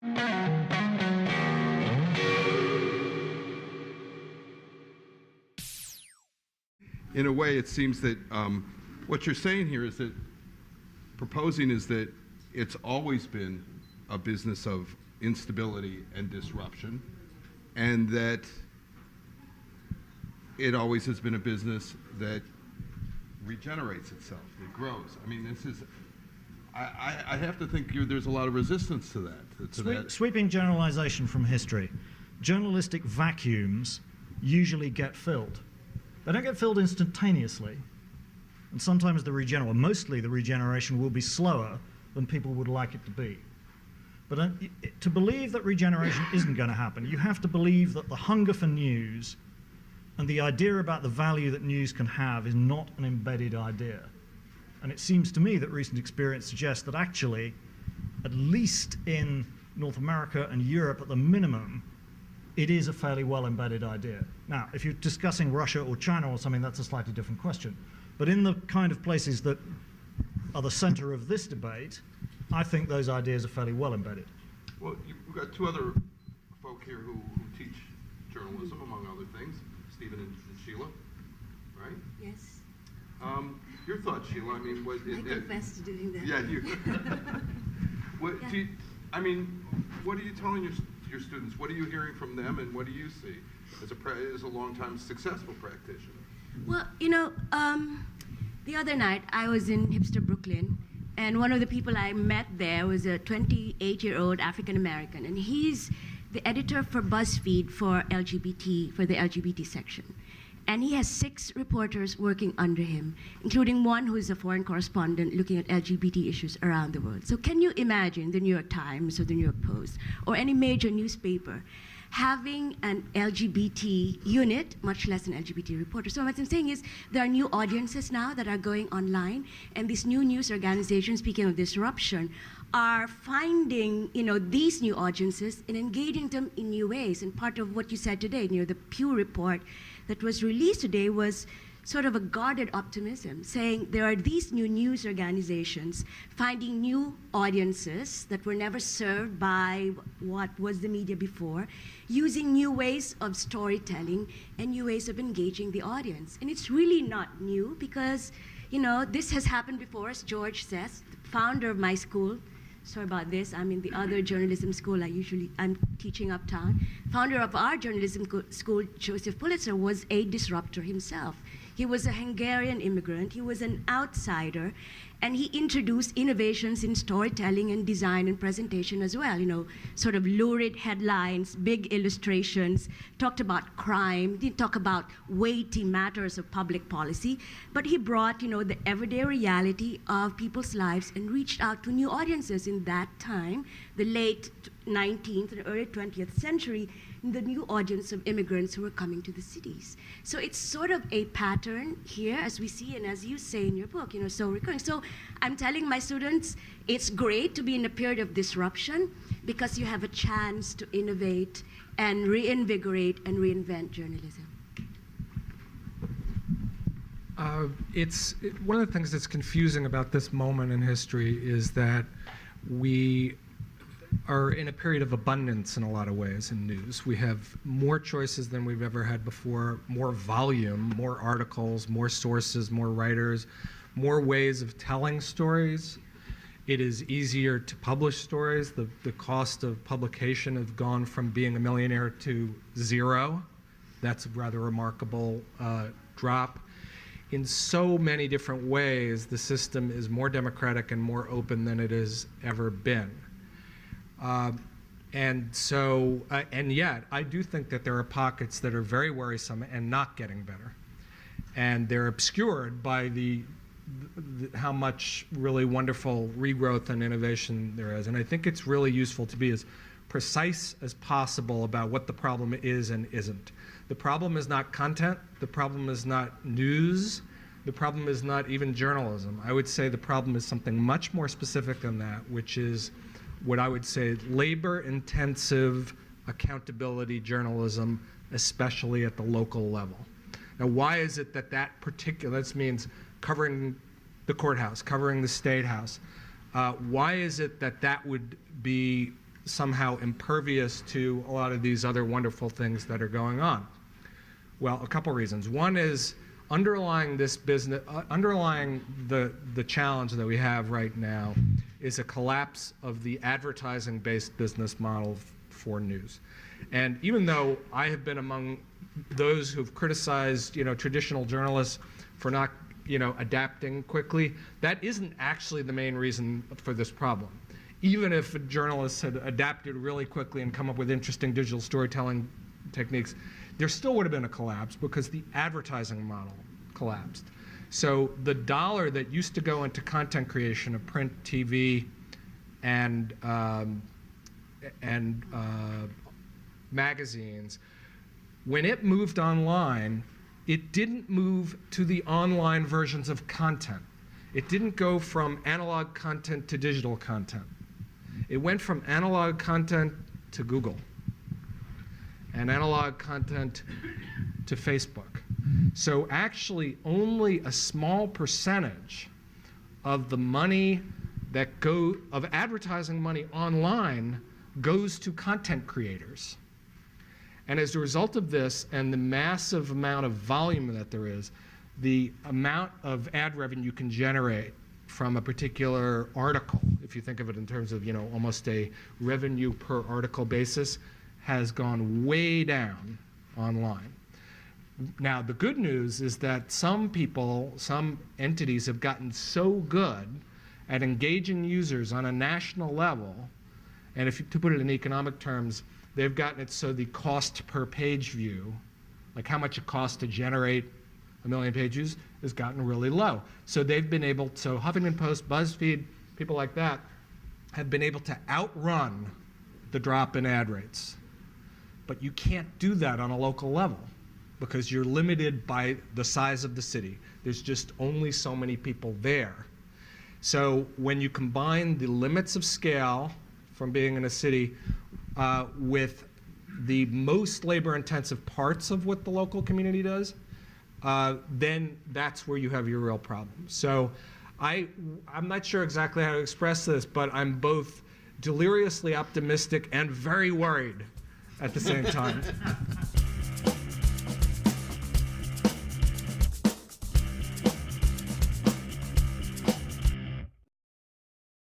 In a way, it seems that what you're saying here is that proposing is that it's always been a business of instability and disruption, and that it always has been a business that regenerates itself, it grows. I mean, this is, I have to think there's a lot of resistance to that. Sweeping generalization from history. Journalistic vacuums usually get filled. They don't get filled instantaneously, and sometimes mostly the regeneration will be slower than people would like it to be. But to believe that regeneration isn't going to happen, you have to believe that the hunger for news and the idea about the value that news can have is not an embedded idea. And it seems to me that recent experience suggests that actually, at least in North America and Europe at the minimum, it is a fairly well-embedded idea. Now, if you're discussing Russia or China or something, that's a slightly different question. But in the kind of places that are the center of this debate, I think those ideas are fairly well-embedded. Well, we've got two other folk here who teach journalism, among other things, Stephen and Sheila, right? Yes. Your thoughts, Sheila? I mean, I confess to doing that. Yeah, you. What are you telling your students? What are you hearing from them, and what do you see as a long-time successful practitioner? Well, the other night I was in hipster Brooklyn, and one of the people I met there was a 28-year-old African-American, and he's the editor for BuzzFeed for the LGBT section. And he has 6 reporters working under him, including one who's a foreign correspondent looking at LGBT issues around the world. So can you imagine the New York Times or the New York Post or any major newspaper having an LGBT unit, much less an LGBT reporter? So what I'm saying is there are new audiences now that are going online, and these new news organizations, speaking of disruption, are finding these new audiences and engaging them in new ways. And part of what you said today, the Pew report that was released today was sort of a guarded optimism, saying there are these new news organizations finding new audiences that were never served by what was the media before, using new ways of storytelling and new ways of engaging the audience. And it's really not new because, this has happened before, as George says, the founder of my school. Sorry about this, I'm in the other journalism school I'm teaching uptown. Founder of our journalism school, Joseph Pulitzer, was a disruptor himself. He was a Hungarian immigrant, he was an outsider, and he introduced innovations in storytelling and design and presentation as well. Sort of lurid headlines, big illustrations, talked about crime, didn't talk about weighty matters of public policy, but he brought, the everyday reality of people's lives and reached out to new audiences in that time, the late 19th and early 20th century, the new audience of immigrants who were coming to the cities. So it's sort of a pattern here, as we see, and as you say in your book, so recurring. So I'm telling my students, it's great to be in a period of disruption because you have a chance to innovate and reinvigorate and reinvent journalism. One of the things that's confusing about this moment in history is that we are in a period of abundance in a lot of ways in news. We have more choices than we've ever had before, more volume, more articles, more sources, more writers, more ways of telling stories. It is easier to publish stories. The cost of publication has gone from being a millionaire to 0. That's a rather remarkable drop. In so many different ways, the system is more democratic and more open than it has ever been. And yet, I do think that there are pockets that are very worrisome and not getting better. And they're obscured by how much really wonderful regrowth and innovation there is. And I think it's really useful to be as precise as possible about what the problem is and isn't. The problem is not content. The problem is not news. The problem is not even journalism. I would say the problem is something much more specific than that, which is what I would say labor-intensive accountability journalism, especially at the local level. Now, why is it that this means covering the courthouse, covering the State House? Why is it that would be somehow impervious to a lot of these other wonderful things that are going on? Well, a couple reasons. One is underlying this business, underlying the challenge that we have right now is a collapse of the advertising-based business model for news. And even though I have been among those who've criticized, traditional journalists for not, adapting quickly, that isn't actually the main reason for this problem. Even if journalists had adapted really quickly and come up with interesting digital storytelling techniques, there still would have been a collapse because the advertising model collapsed. So the dollar that used to go into content creation of print, TV, and magazines, when it moved online, it didn't move to the online versions of content. It didn't go from analog content to digital content. It went from analog content to Google and analog content to Facebook. So actually only a small percentage of the money that of advertising money online goes to content creators. And as a result of this and the massive amount of volume that there is, the amount of ad revenue you can generate from a particular article, if you think of it in terms of almost a revenue per article basis, has gone way down online. Now, the good news is that some people, some entities have gotten so good at engaging users on a national level, and to put it in economic terms, they've gotten it so the cost per page view, like how much it costs to generate 1 million page views, has gotten really low. So they've been able, so Huffington Post, BuzzFeed, people like that, have been able to outrun the drop in ad rates. But you can't do that on a local level because you're limited by the size of the city. There's just only so many people there. So when you combine the limits of scale from being in a city with the most labor-intensive parts of what the local community does, then that's where you have your real problem. So I'm not sure exactly how to express this, but I'm both deliriously optimistic and very worried at the same time.